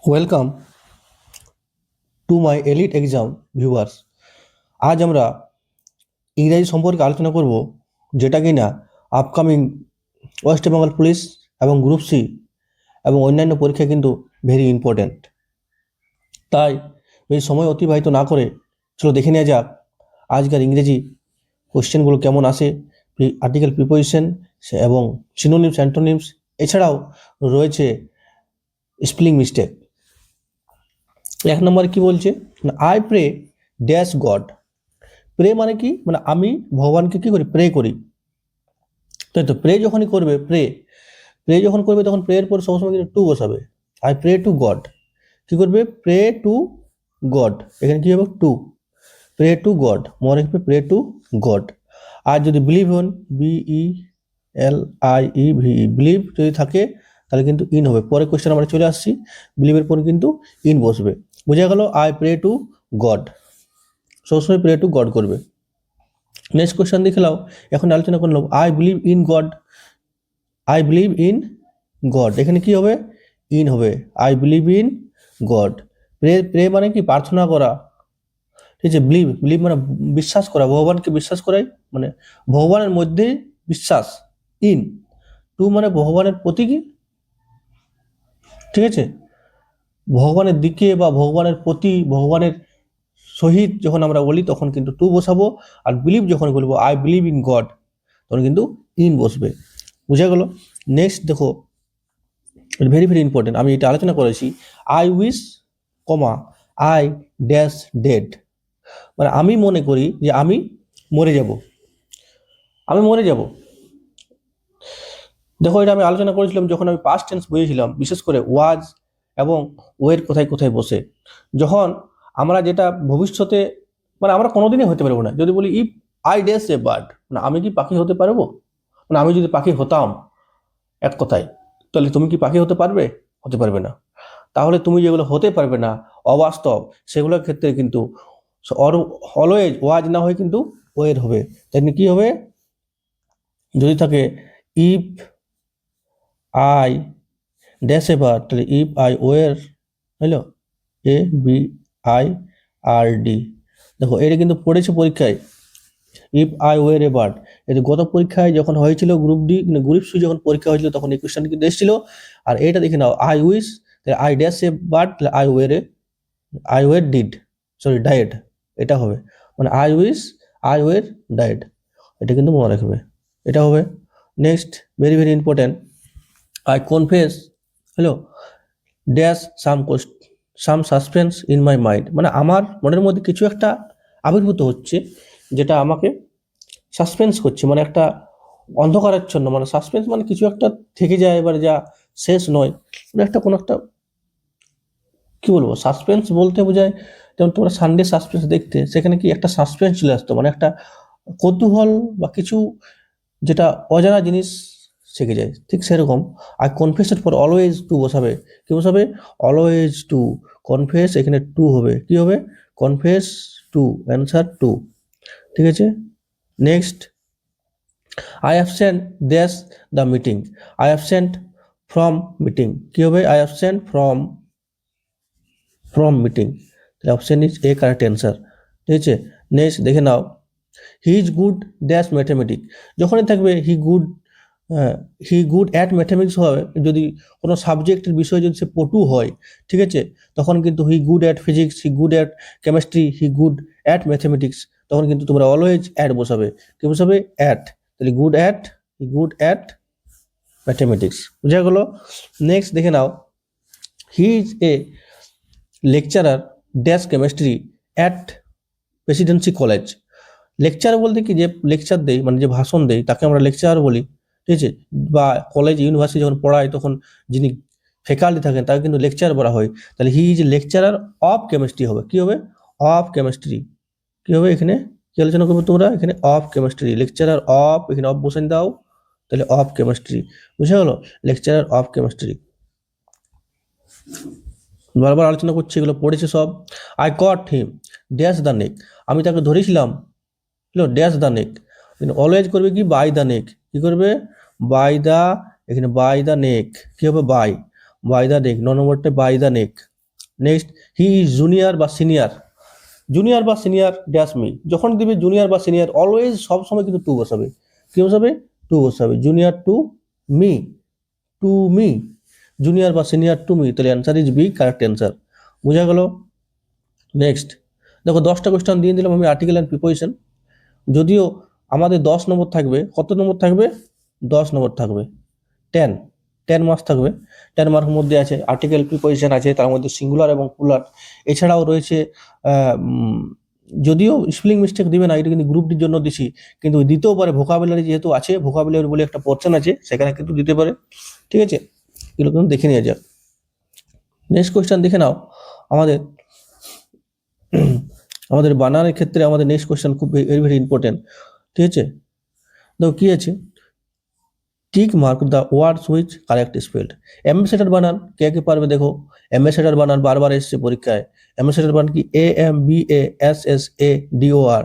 Welcome to my elite exam viewers. আজ আমরা ইংরাজি সম্পর্কে আলোচনা করব, যেটা কিনা আপকামিং ওয়েস্ট বেঙ্গল পুলিশ এবং গ্রুপ সি এবং অন্যান্য পরীক্ষায় কিন্তু ভেরি ইম্পর্ট্যান্ট। তাই এই সময় অতিবাহিত না করে চলো দেখে নেওয়া যাক আজকের ইংরেজি কোশ্চেনগুলো কেমন আসে, আর্টিকেল প্রিপোজিশন এবং সিনোনিমস অ্যান্টোনিমস, এছাড়াও রয়েছে স্পেলিং মিস্টেক। এক নম্বরে কি বলছে, I pray dash God. Pray মানে কি, মানে আমি ভগবানকে কি করি, প্রে করি, তাই তো। প্রে যখনই করবে, প্রে যখন করবে তখন প্রেয়ের পর সবসময় কিন্তু টু বসাবে। আই প্রে টু গড, কি করবে, প্রে টু গড, এখানে কি হবে টু, প্রে টু গড, মনে রাখবে প্রে টু গড। আর যদি বিলিভ হন, BELIEVE, বিলিভ যদি থাকে তাহলে কিন্তু ইন হবে। পরে কোয়েশ্চেন আমরা চলে আসছি, বিলিভের পর কিন্তু ইন বসবে। বোঝা গেল, আই প্রে টু গড, সবসময় প্রে টু গড করবে। নেক্সট কোয়েশ্চেন দেখে নাও, এখন আলোচনা করলাম I believe in God. I believe in God, এখানে কি হবে, ইন হবে। I believe in God. Pray মানে কি, প্রার্থনা করা, ঠিক আছে। বিলিভ মানে বিশ্বাস করা, ভগবানকে বিশ্বাস করাই, মানে ভগবানের মধ্যে বিশ্বাস। ইন টু মানে ভগবানের প্রতি কি, ঠিক আছে, ভগবানের দিকে বা ভগবানের প্রতি, ভগবানের সহিত যখন আমরা বলি তখন কিন্তু টু বসাবো। আর বিলিভ যখন বলবো আই বিলিভ ইন গড, তখন কিন্তু ইন বসবে। বুঝা গেল। নেক্সট দেখো, ভেরি ভেরি ইম্পর্টেন্ট, আমি এটা আলোচনা করেছি। I wish comma I dash dead, মানে আমি মনে করি যে আমি মরে যাব, আমি মরে যাব। দেখো, এটা আমি আলোচনা করেছিলাম যখন আমি পাস্ট টেন্স বুঝেছিলাম, বিশেষ করে ওয়াজ এবং ওয়ের কোথায় কোথায় বসে। যখন আমরা যেটা ভবিষ্যতে, মানে আমরা কোনোদিনই হতে পারবো না। যদি বলি if I dash a bird, মানে আমি কি পাখি হতে পারবো, মানে আমি যদি পাখি হতাম এক কথায়, তাহলে তুমি কি পাখি হতে পারবে, হতে পারবে না। তাহলে তুমি যেগুলো হতে পারবে না, অবাস্তব, সেগুলোর ক্ষেত্রে কিন্তু অলওয়েজ ওয়াজ না হয়ে কিন্তু ওয়ের হবে। তাই কি হবে, যদি থাকে ইফ আই ড্যাশ এবার, তাহলে ইফ আই ওয়ের, হলো ABIRD। দেখো এটা কিন্তু পড়েছে পরীক্ষায়, ইফ আই ওয়ের এ বার্ড। এটা গত পরীক্ষায় যখন হয়েছিল গ্রুপ ডি, গ্রুপ সি যখন পরীক্ষা হয়েছিল তখন এই কোয়েশ্চেন কিন্তু এসেছিল। আর এটা দেখে নাও, I wish, I dash a bird, I were did, sorry died, এটা হবে। মানে I wish I were died, এটা কিন্তু মনে রাখবে, এটা হবে। Next very very important, I confess, hello, dash some suspense in my mind, মানে আমার মনের মধ্যে কিছু একটা আবির্ভূত হচ্ছে যেটা আমাকে সাসপেন্স করছে, মানে একটা অন্ধকারাচ্ছন্ন, মানে সাসপেন্স মানে কিছু একটা থেকে যায়, এবার যা শেষ নয়, মানে একটা কোনো একটা, কি বলবো, সাসপেন্স বলতে বোঝায়, যেমন তোমরা সানডে সাসপেন্স দেখতে, সেখানে কি একটা সাসপেন্স চলে আসতো, মানে একটা কৌতূহল বা কিছু যেটা অজানা জিনিস শিখে যায়, ঠিক সেরকম। আর কনফেসের পর অলওয়েজ টু বসাবে, কি বসাবে, অলওয়েজ টু, কনফেস এখানে টু হবে, কি হবে, কনফেস টু, অ্যান্সার টু, ঠিক আছে। Next, I absent dash the meeting, I absent from meeting, কি হবে, আই অ্যাবসেন্ট ফ্রম মিটিং, তাহলে option is A correct answer, ঠিক আছে। নেক্সট দেখে নাও, he is good dash mathematics, যখনই থাকবে হি গুড অ্যাট ম্যাথামেটিক্স হবে, যদি কোনো সাবজেক্টের বিষয়ে যদি সে পটু হয়, ঠিক আছে, তখন কিন্তু he good at physics, he good at chemistry, he good at mathematics, তখন কিন্তু তোমরা অলওয়েজ অ্যাট বসাবে, কি বসাবে, অ্যাট, তাহলে গুড অ্যাট ম্যাথামেটিক্স, বুঝা গেল। নেক্সট দেখে নাও, he is a lecturer dash chemistry at Presidency College, lecture বলতে কি, যে লেকচার দেয়, মানে যে ভাষণ দেয় তাকে আমরা লেকচার বলি, ঠিক আছে। বা কলেজ ইউনিভার্সিটি যখন পড়ায় তখন যিনি ফ্যাকাল্টি থাকেন তাকে কিন্তু লেকচার বলা হয়। তাহলে he is lecturer of chemistry হবে, কি হবে, অফ কেমিস্ট্রি, কি হবে, এখানে কি আলোচনা করবো তোমরা, এখানে অফ কেমিস্ট্রি, লেকচারার অফ, এখানে অফ বসান দাও, তাহলে অফ কেমিস্ট্রি, বুঝা গেলো, লেকচারার অফ কেমিস্ট্রি। বারবার আলোচনা করছি, এগুলো পড়েছে সব। I caught him dash the neck, আমি তাকে ধরেছিলাম, ড্যাশ দ্য নেক, অলওয়েজ করবে কি, বাই দ্য নেক, কি করবে, বাই দ্য, এখানে বাই দ্য নেক, কি হবে, বাই দ্য নেক, 9 নম্বরটা by the neck, next, he is junior বা সিনিয়র, জুনিয়র বা সিনিয়র ড্যাশ মি, যখন দিবে জুনিয়র বা সিনিয়র অলওয়েজ সবসময় কিন্তু টু বসাবে, কি বসাবে, টু বসাবে, junior to me, to me, junior বা সিনিয়র টু মি, তাহলে answer is B correct answer. বোঝা গেল? নেক্সট দেখো 10টা কোয়েশ্চেন দিয়ে দিলাম আমি আর্টিকেল অ্যান্ড প্রিপোজিশন, যদিও আমাদের 10 নম্বর থাকবে, কত নম্বর থাকবে, 10 নম্বর থাকবে, 10 10 মার্কস থাকবে। 10 মার্কের মধ্যে আছে আর্টিকেল প্রিপোজিশন আছে, তার মধ্যে সিঙ্গুলার এবং প্লুরাল, এছাড়াও রয়েছে যদিও স্পেলিং মিস্টেক দিবে না, এটা কিন্তু গ্রুপ ডির জন্য দিছি, কিন্তু দিতেও পারে, ভোকাবুলারি যেহেতু আছে, ভোকাবুলারি বলে একটা পোর্শন আছে, সেখানে কিন্তু দিতে পারে। ঠিক আছে, এগুলো কিন্তু দেখে নিয়ে যাক। নেক্সট কোয়েশ্চেন দেখে নাও, আমাদের আমাদের বানানের ক্ষেত্রে আমাদের নেক্সট কোয়েশ্চেন খুব ভেরি ভেরি ইম্পর্টেন্ট। ঠিক আছে, দেখো কি আছে, tick mark the words which correct spelled. Ambassador বানান কে কে পারবে, দেখো অ্যাম্বাসেডর বানান বারবার এসেছে পরীক্ষায়, অ্যাম্বাসেডর বানান কি, AMBASSADOR,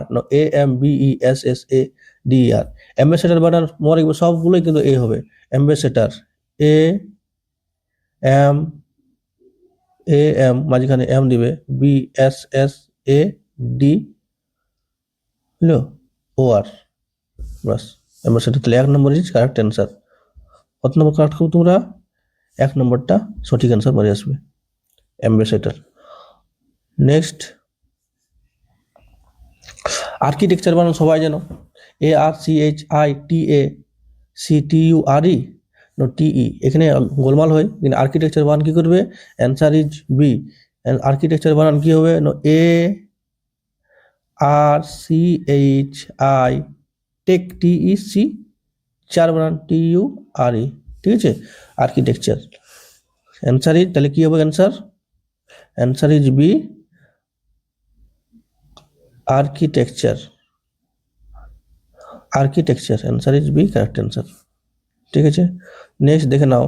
AMBESSADER, অ্যাম্বাসেডর বানান মনে রাখবে সবগুলোই কিন্তু এ হবে, অ্যাম্বাসেডর, AM মাঝখানে এম দিবে, BSSADOR, বাস, অ্যাম্বাসেডর, তাহলে 1 নম্বর ইজ কারেক্ট অ্যান্সার। কত নম্বর কারেক্ট করবো তোমরা, 1 নম্বরটা সঠিক অ্যান্সার মারি আসবে, অ্যাম্বাসেডর। নেক্সট, আর্কিটেকচার বানান সবাই জানো, ARCHITACTURE TE, এখানে গোলমাল হয়, কিন্তু আর্কিটেকচার বানান কি করবে, অ্যান্সার ইজ বি, আর্কিটেকচার বানান কি হবে, ARCHI টেক TEC, 4 বানান TURE, ঠিক আছে, আর্কিটেকচার, অ্যান্সার ইজ, তাহলে কি হবে answer, answer is B, architecture, architecture, answer is B correct answer. ঠিক আছে, নেক্সট দেখে নাও,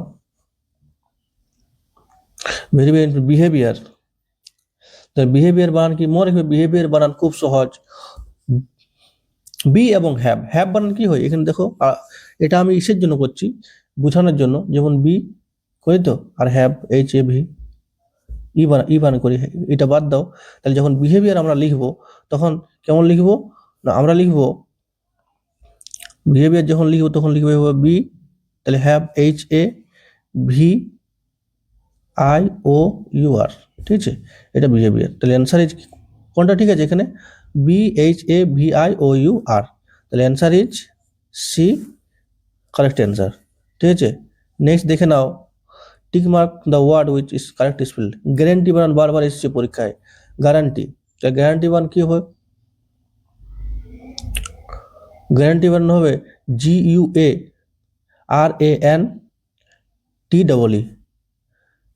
ভেরি ভেরি বিহেভিয়ার, তাহলে বিহেভিয়ার বানান কি, মনে রাখবে বিহেভিয়ার বানান খুব সহজ, বি এবং হ্যাভ, হ্যাভ বানান কি হয়, এখানে দেখো এটা আমি ইসের জন্য করছি, বোঝানোর জন্য, যেমন বি করি তো, আর হ্যাভ HAV ই বানান করি, এটা বাদ দাও, তাহলে যখন বিহেভিয়ার আমরা লিখবো তখন কেমন লিখবো, না আমরা লিখবো বিহেভিয়ার যখন লিখবো তখন লিখবে বি, তাহলে হ্যাভ HAVIOUR, ঠিক আছে, এটা বিহেভিয়ার, তাহলে অ্যান্সার ইজ কোনটা ঠিক আছে এখানে, BHAVIOUR, তাহলে answer is C correct answer. ঠিক আছে, নেক্সট দেখে নাও, tick mark the word which is correct spell, guarantee বানান বারবার এসেছে পরীক্ষায়, গ্যারান্টি, তাহলে গ্যারান্টি বানান কি হবে, গ্যারান্টি বানানো হবে GUARANTEE,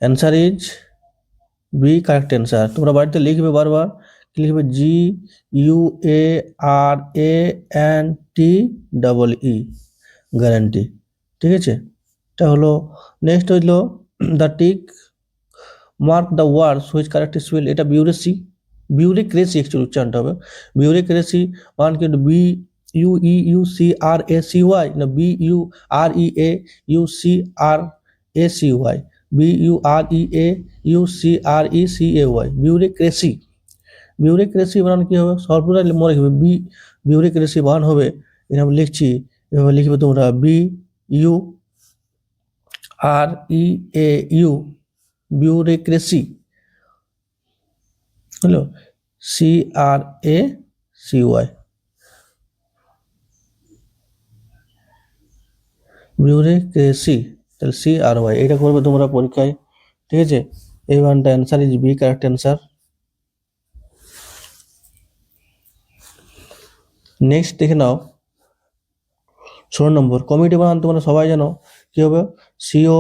answer is B correct answer. তোমরা বাড়িতে লিখবে বারবার, কি লিখবে, GUARANTEE, গ্যারান্টি। ঠিক আছে, এটা হলো। নেক্সট হইলো the tick mark the words which correct spell, এটা বিউরেসি, বিউরিক্রেসি অ্যাকচুয়ালি উচ্চারণটা হবে, বিউরিক্রেসি মান কিন্তু BUEUCRACY, না BUREAUCRACY, BUREAUCRECAY, বিউরিক্রেসি, বিউরিক্রেসি বানান কি হবে, সর্বদা মনে রাখবে, বিউরিক্রেসি বানান হবে, এটা আমি লিখছি, এভাবে লিখবে তোমরা, BUREAU, বিউরিক্রেসি, হলো CRACY, বিউরিক্রেসি, তাহলে CRY, এটা করবে তোমরা পরীক্ষায়। ঠিক আছে, এই ওয়ানটা answer is B correct answer. Next দেখে নাও 16 নম্বর, কমিটি বানান তোমরা সবাই জানো, কি হবে, COMMITTEE,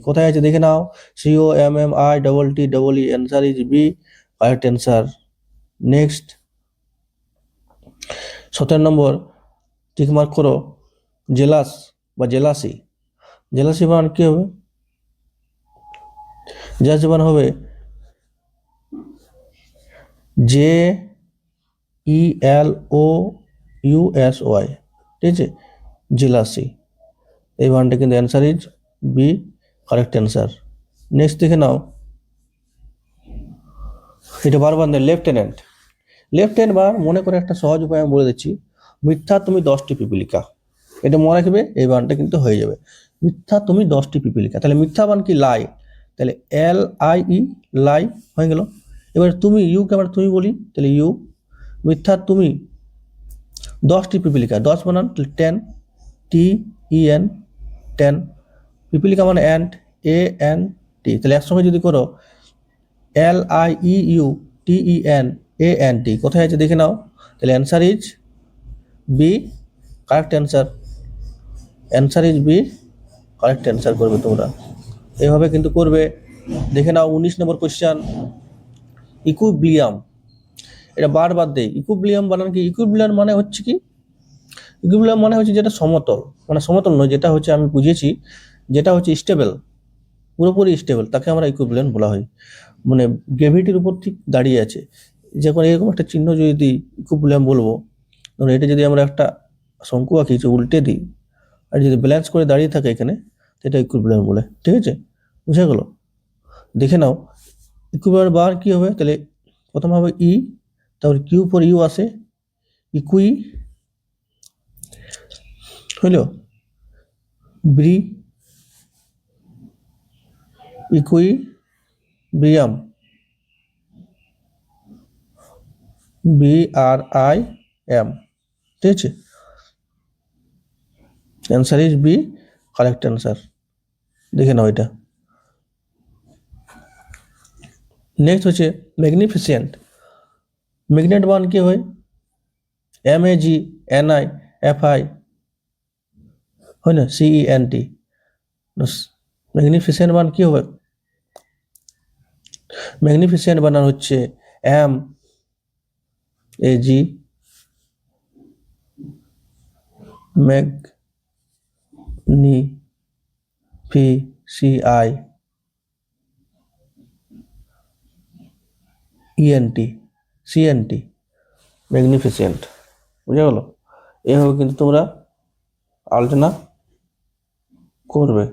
কোথায় আছে দেখে নাও, COMMITTEE, answer is B correct answer. Next 17 নম্বর, টিক মার্ক করো, জেলাস বা জেলাসি, জেলাসি বানান কি হবে, জেলাসি বানান হবে JELOUSY, ঠিক আছে, জেলাসি, এই বানানটা কিন্তু answer is B correct answer. Next দেখে নাও, এটা বারবার লেফটেন্যান্ট। লেফটেন্যান্ট বা মনে করে একটা সহজ উপায় আমি বলে দিচ্ছি, মিথ্যা তুমি 10টি পিপীলিকা, এটা মনে রাখবে, এই বানটা কিন্তু হয়ে যাবে। মিথ্যা তুমি 10টি পিপীলিকা, তাহলে মিথ্যা বান কি লাই, তাহলে LIE লাই হয়ে গেল। এবার তুমি ইউকে আমরা তুমি বলি, তাহলে ইউ। মিথ্যা তুমি 10টি পিপীলিকা, 10 বানান 10, TEN 10, পিপীলিকা মানে অ্যান্ট, ANT, তাহলে একসঙ্গে যদি করো LIEUTENANT, কোথায় আছে দেখে নাও, তাহলে answer is B correct answer. Answer is B correct answer করবে তোমরা, এভাবে কিন্তু করবে। দেখে নাও 19 নম্বর কোশ্চেন, ইকুইলিব্রিয়াম। এটা বারবার দেয়, ইকুইলিব্রিয়াম বানান কি? ইকুইলিব্রিয়াম মানে হচ্ছে কি, ইকুইলিব্রিয়াম মানে হচ্ছে যেটা সমতল, মানে সমতল নয়, যেটা হচ্ছে আমি বুঝিয়েছি, যেটা হচ্ছে স্টেবল, পুরোপুরি স্টেবল, তাকে আমরা ইকুইলিব্রিয়াম বলা হয়। মানে গ্র্যাভিটির উপর ঠিক দাঁড়িয়ে আছে, যখন এরকম একটা চিহ্ন যদি দিই ইকুইলিব্রিয়াম বলবো, ধরুন এটা যদি আমরা একটা শঙ্কু আঁকি, উল্টে দিই, আর যদি ব্যালেন্স করে দাঁড়িয়ে থাকে এখানে, সেটা ইকুইলিব্রিয়াম বলে। ঠিক আছে, বুঝে গেল? দেখে নাও ইকুইলিব্রিয়াম বার কি হবে, তাহলে প্রথম হবে ই, তারপর কিউ পর ইউ আসে, ইকুই হইল ব্রি, ইকুইলিব্রিয়াম, BRIM, ঠিক আছে, answer is B correct answer. দেখে নাও এটা। নেক্সট হচ্ছে ম্যাগনিফিসেন্ট। ম্যাগনেট বান কি হয়? MAGNIFI হয় না, CENT। ম্যাগনিফিসেন্ট বান কি হবে? ম্যাগনিফিসেন্ট বানান হচ্ছে MAG, CENT, ম্যাগনিফিসেন্ট। বুঝে গেল? এভাবে কিন্তু তোমরা আলোচনা করবে।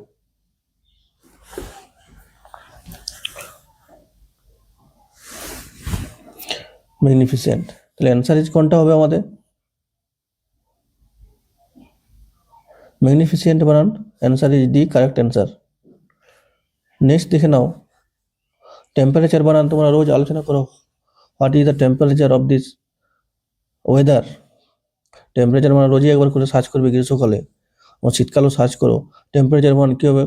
ম্যাগনিফিসেন্ট, তাহলে অ্যান্সার ইজ কোনটা হবে আমাদের? ম্যাগনিফিসেন্ট বানান, answer is D correct answer. Next দেখে নাও, টেম্পারেচার বানান তোমরা রোজ আলোচনা করো, what is the temperature of this weather. Temperature মানে রোজই একবার করে সার্চ করবে, গ্রীষ্মকালে ও শীতকালেও সার্চ করো। টেম্পারেচার মান কী হবে?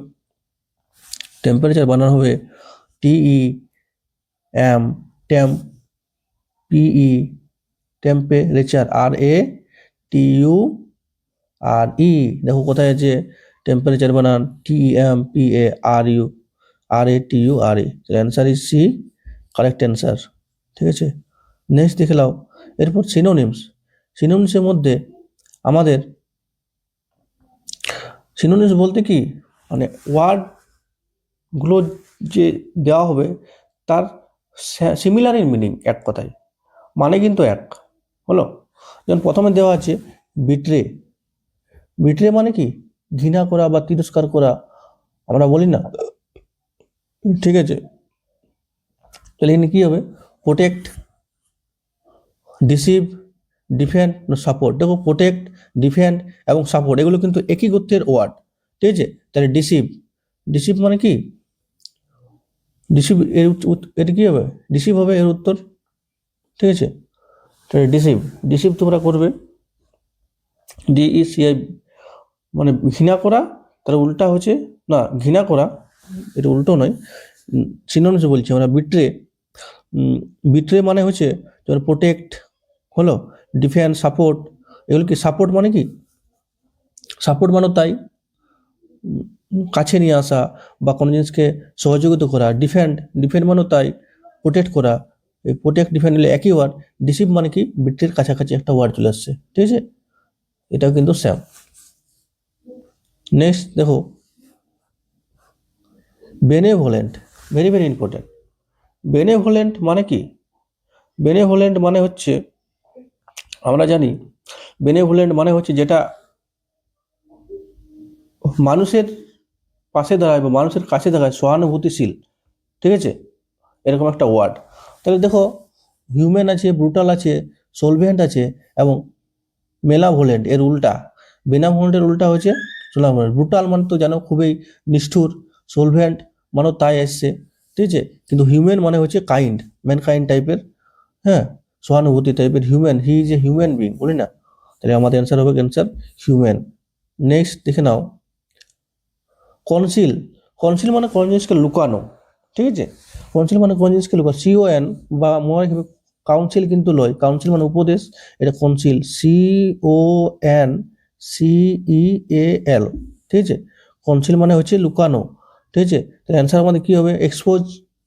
টেম্পারেচার বানানো হবে TEM, টেম, PE টেম্পারেচার, RATURE, দেখো কোথায় আছে টেম্পারেচার বানান, TEMPARATURE, answer is C correct answer. ঠিক আছে, নেক্সট দেখে নাও। এরপর সিনোনিমস। সিনোনিমসের মধ্যে আমাদের সিনোনিমস বলতে কি, মানে ওয়ার্ডগুলো যে দেওয়া হবে তার সিমিলার ইন মিনিং, এক কথায় মানে কিন্তু এক হলো। যেমন প্রথমে দেওয়া আছে বিট্রে। বিট্রে মানে কি? ঘৃণা করা বা তিরস্কার করা, আমরা বলি না, ঠিক আছে। তাহলে এখানে কী হবে? Protect, deceive, defend, support. দেখো প্রোটেক্ট, ডিফেন্ড এবং সাপোর্ট এগুলো কিন্তু একই গোত্রের ওয়ার্ড, ঠিক আছে। তাহলে ডিসিভ, ডিসিভ মানে কি? ডিসিভ এর এটা কী হবে? ডিসিভ হবে এর উত্তর, ঠিক আছে। তাহলে ডিসিভ, ডিসিভ তোমরা করবে DECI, মানে ঘৃণা করা, তার উল্টা হচ্ছে না ঘৃণা করা, এটা উল্টো নয়, সিনোনিমস বলছি আমরা। বিট্রে, বিট্রে মানে হচ্ছে যেমন প্রোটেক্ট হলো, ডিফেন্ড, সাপোর্ট, এগুলো কি? সাপোর্ট মানে কি? সাপোর্ট মানে তাই কাছে নিয়ে আসা বা কোনো জিনিসকে সহযোগিতা করা। ডিফেন্ড, ডিফেন্ড মানে তাই প্রোটেক্ট করা। এই প্রোটেক্ট ডিফেন্ড হলে একই ওয়ার্ড। ডিসিভ মানে কি? বিট্রের কাছাকাছি একটা ওয়ার্ড চলে আসছে, ঠিক আছে, এটাও কিন্তু সেম। নেক্সট দেখো benevolent, very very important. Benevolent মানে কি? বেনেভোলেন্ট মানে হচ্ছে, আমরা জানি বেনেভোলেন্ট মানে হচ্ছে যেটা মানুষের পাশে দাঁড়ায় বা মানুষের কাছে দাঁড়ায়, সহানুভূতিশীল, ঠিক আছে, এরকম একটা ওয়ার্ড। তাহলে দেখো হিউম্যান আছে, ব্রুটাল আছে, সলভেন্ট আছে এবং মেলাভোলেন্ট এর উল্টা। বেনাভোলেন্টের উল্টা হচ্ছে সোলাভোলেন্ট। ব্রুটাল মানে তো জানো খুবই নিষ্ঠুর, সলভেন্ট মানে তাই আসছে, ঠিক আছে, কিন্তু হিউম্যান মানে হচ্ছে কাইন্ড, ম্যান কাইন্ড টাইপের, হ্যাঁ, সহানুভূতি টাইপের। Human, he is a human being, বলি না, তাহলে আমাদের অ্যান্সার হবে অ্যান্সার হিউম্যান। নেক্সট দেখে নাও কনসিল। কনসিল মানে কোন জিনিসকে লুকানো, ঠিক আছে, কনসিল মানে কোন জিনিসকে লুকানো। CON বা মনে কাউন্সিল কিন্তু লয়, কাউন্সিল মানে উপদেশ, এটা কনসিল, CONCEAL, ঠিক আছে। কনসিল মানে হচ্ছে লুকানো, ঠিক আছে। তাহলে অ্যান্সার আমাদের কি হবে? এক্সপোজ।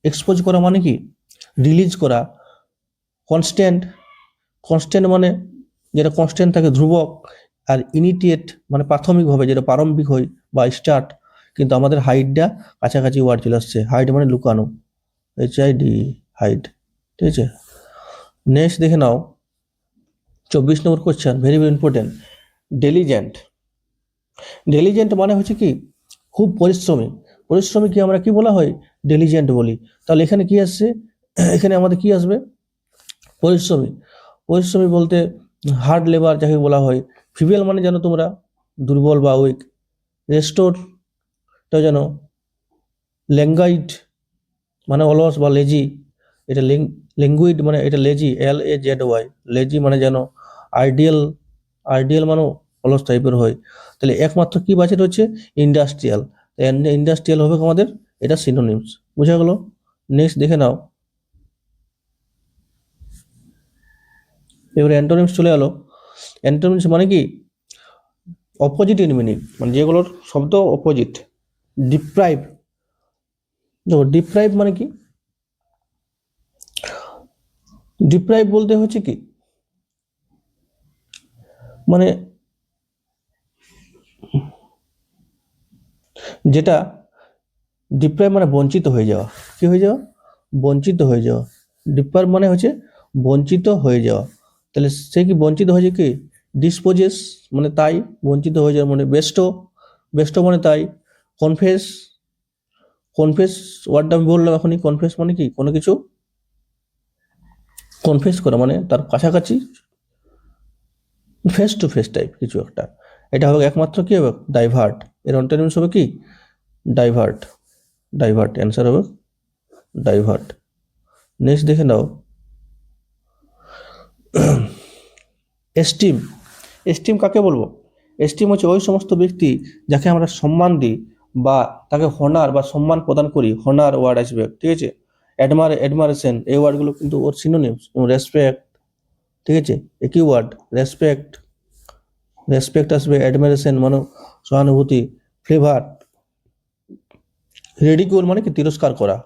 এক্সপোজ করা মানে কি? রিলিজ করা। কনস্ট্যান্ট, কনস্ট্যান্ট মানে যেটা কনস্ট্যান্ট থাকে, ধ্রুবক। আর ইনিটিয়েট মানে প্রাথমিকভাবে যেটা প্রারম্ভিক হয় বা স্টার্ট, কিন্তু আমাদের হাইটটা কাছাকাছি ওয়ার্ড চলে আসছে। হাইট মানে লুকানো, HID, হাইট, ঠিক আছে। নেক্সট দেখে নাও 24 number question, very very important. Diligent. Diligent মানে হচ্ছে কি? খুব পরিশ্রমী। পরিশ্রমী কি আমরা কি বলা হয়? ডেলিজেন্ট বলি। তাহলে এখানে কি আসছে? এখানে আমাদের কি আসবে? পরিশ্রমী। পরিশ্রমী বলতে হার্ড লেবার যাকে বলা হয়। ফিমেল মানে জানো তোমরা দুর্বল বা উইক। রেস্টোর টা জানো ল্যাঙ্গুইড মানে অলস বা লেজি। এটা ল্যাঙ্গুইড মানে এটা লেজি, LAZY, লেজি মানে জানো আইডিয়াল। আইডিয়াল মানে অলস টাইপের হয়। তাহলে একমাত্র কি বাঁচে হচ্ছে ইন্ডাস্ট্রিয়াল। ইন্ডাস্ট্রিয়াল হবে আমাদের, এটা সিনোনিমস, বুঝা গেল। নেক্সট দেখে নাও, এবারে অ্যান্টোনিমস চলে গেলো। অ্যান্টোনিমস মানে কি? অপোজিট ইন মিনিং, মানে যেগুলোর শব্দ অপোজিট। ডিপ্রাইভ। দেখো ডিপ্রাইভ মানে কি? ডিপ্রাইভ বলতে হচ্ছে কি, মানে যেটা ডিপ্রাইভ মানে বঞ্চিত হয়ে যাওয়া। কি হয়ে যাওয়া? বঞ্চিত হয়ে যাওয়া। ডিপ্রাইভ মানে হচ্ছে বঞ্চিত হয়ে যাওয়া। তাহলে সে কি বঞ্চিত হয়েছে? কি ডিসপোজেস মানে তাই, বঞ্চিত হয়ে যাওয়া মানে বেস্টো। বেস্টো মানে তাই। কনফেস। কনফেস ওয়ার্ডটা আমি বললাম এখনই। কনফেস মানে কি? কোনো কিছু কনফেস করা মানে তার কাছাকাছি, ফেস টু ফেস টাইপ কিছু একটা। এটা হবে একমাত্র কি হবে? ডাইভার্ট। এর অন্টারনিমস হবে কি? ডাইভার্ট। ডাইভার্ট, অ্যান্সার হবে ডাইভার্ট। নেক্সট দেখে নাও এস্টিম। এস্টিম কাকে বলবো? এস্টিম হচ্ছে ওই সমস্ত ব্যক্তি যাকে আমরা সম্মান দিই বা তাকে হনার বা সম্মান প্রদান করি। হনার ওয়ার্ড আসবে, ঠিক আছে। অ্যাডমারেশন এই ওয়ার্ডগুলো কিন্তু ওর সিনোনিমস। এবং রেসপেক্ট, ঠিক আছে, একই ওয়ার্ড রেসপেক্ট। রেসপেক্ট আসবে, অ্যাডমারেশন মানে সহানুভূতি। ফ্লেভার। রেডিকুল মানে কি? তিরস্কার করা।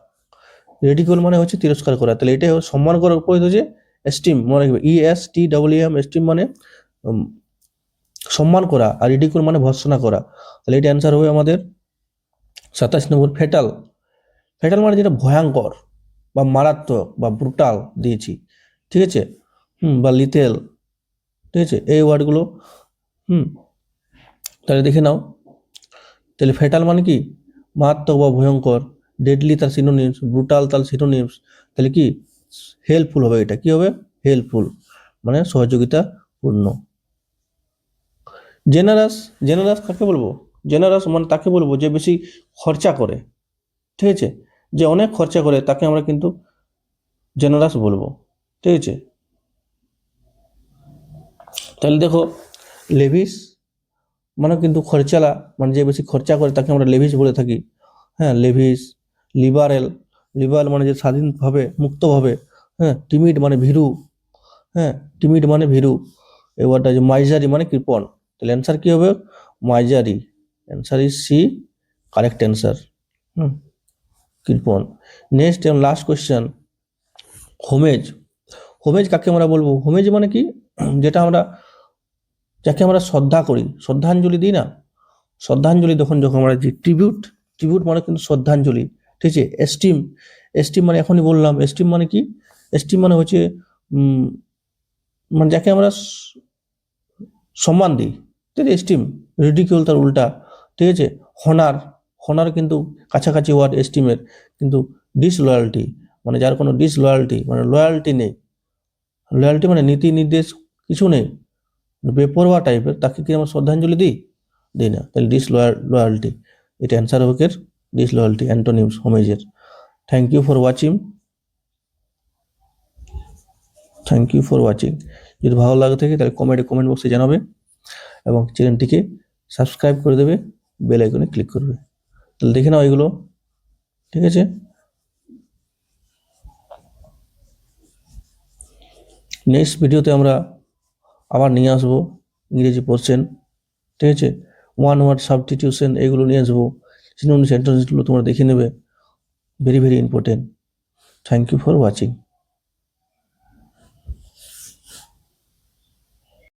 রেডিকুল মানে হচ্ছে তিরস্কার করা। তাহলে এটাই সম্মান করার উপরে যে এস্টিম, মনে রাখবে ESTEM। এস্টিম মানে সম্মান করা, আর রিডিকুল মানে ভর্ৎসনা করা। তাহলে এটা অ্যান্সার হবে আমাদের 27 নম্বর ফেটাল। ফেটাল মানে যেটা ভয়ঙ্কর বা মারাত্মক বা ব্রুটাল দিয়েছি, ঠিক আছে, বা লিথেল, ঠিক আছে, এই ওয়ার্ডগুলো। তাহলে দেখে নাও। তাহলে ফেটাল মানে কি? মারাত্মক বা ভয়ঙ্কর। ডেডলি তার সিনোনিমস, ব্রুটাল তার সিনোনিমস। তাহলে কি হেল্পফুল হবে? এটা কি হবে? হেল্পফুল মানে সহযোগিতাপূর্ণ। জেনারাস। জেনারাস কাকে বলবো? জেনারাস মানে তাকে বলবো যে বেশি খরচা করে, ঠিক আছে, যে অনেক খরচা করে তাকে আমরা কিন্তু জেনারাস বলবো, ঠিক আছে। তাহলে দেখো লেভিস মানে কিন্তু খরচালা, মানে যে বেশি খরচা করে তাকে আমরা লেভিস বলে থাকি, হ্যাঁ, লেভিস। লিবারেল। লিবারেল মানে যে স্বাধীনভাবে, মুক্তভাবে, হ্যাঁ। টিমিড মানে ভীরু, হ্যাঁ, টিমিড মানে ভীরু। এবারটা যে মাইজারি মানে কৃপণ। তাহলে অ্যান্সার কি হবে? Misery. Answer is C, correct answer. কৃপণ। নেক্সট এবং লাস্ট কোয়েশ্চেন, হোমেজ। হোমেজ কাকে আমরা বলবো? হোমেজ মানে কি? যেটা আমরা, যাকে আমরা শ্রদ্ধা করি, শ্রদ্ধাঞ্জলি দিই না, শ্রদ্ধাঞ্জলি যখন যখন আমরা দিই, ট্রিবিউট। ট্রিবিউট মানে কিন্তু শ্রদ্ধাঞ্জলি, ঠিক আছে। এস্টিম। এস্টিম মানে এখনই বললাম, এস্টিম মানে কি? এস্টিম মানে হচ্ছে মানে যাকে আমরা সম্মান দিই, ঠিক আছে, এস্টিম। রিডিকিউল তার উল্টা, ঠিক আছে। হনার। হনার কিন্তু কাছাকাছি ওয়ার্ড, এস্টিমেট কিন্তু ডিসলয়ালটি, মানে যার কোনো ডিসলয়ালটি মানে লয়ালটি নেই, লয়ালটি মানে নীতি নির্দেশ কিছু নেই, বেপরোয়া টাইপের, তাকে কি আমরা শ্রদ্ধাঞ্জলি দিই না, তাহলে লয়ালটি, এটা অ্যান্সার হবে ডিসলয়ালটি, অ্যান্টোনিমস হোমেজের। থ্যাংক ইউ ফর ওয়াচিং, যদি ভালো লাগে থাকে তাহলে কমেন্ট বক্সে জানাবে এবং চ্যানেলটিকে সাবস্ক্রাইব করে দেবে, বেল আইকনে ক্লিক করবে। তাহলে দেখে নাও এগুলো, ঠিক আছে। নেক্সট ভিডিওতে আমরা আবার নিয়ে আসবো ইংরেজি পোর্শন, ঠিক আছে, ওয়ান ওয়ার্ড সাবস্টিটিউশন এগুলো নিয়ে আসবো, সিনোনিম সেন্টেন্সগুলো তোমরা দেখে নেবে, very very important. Thank you for watching.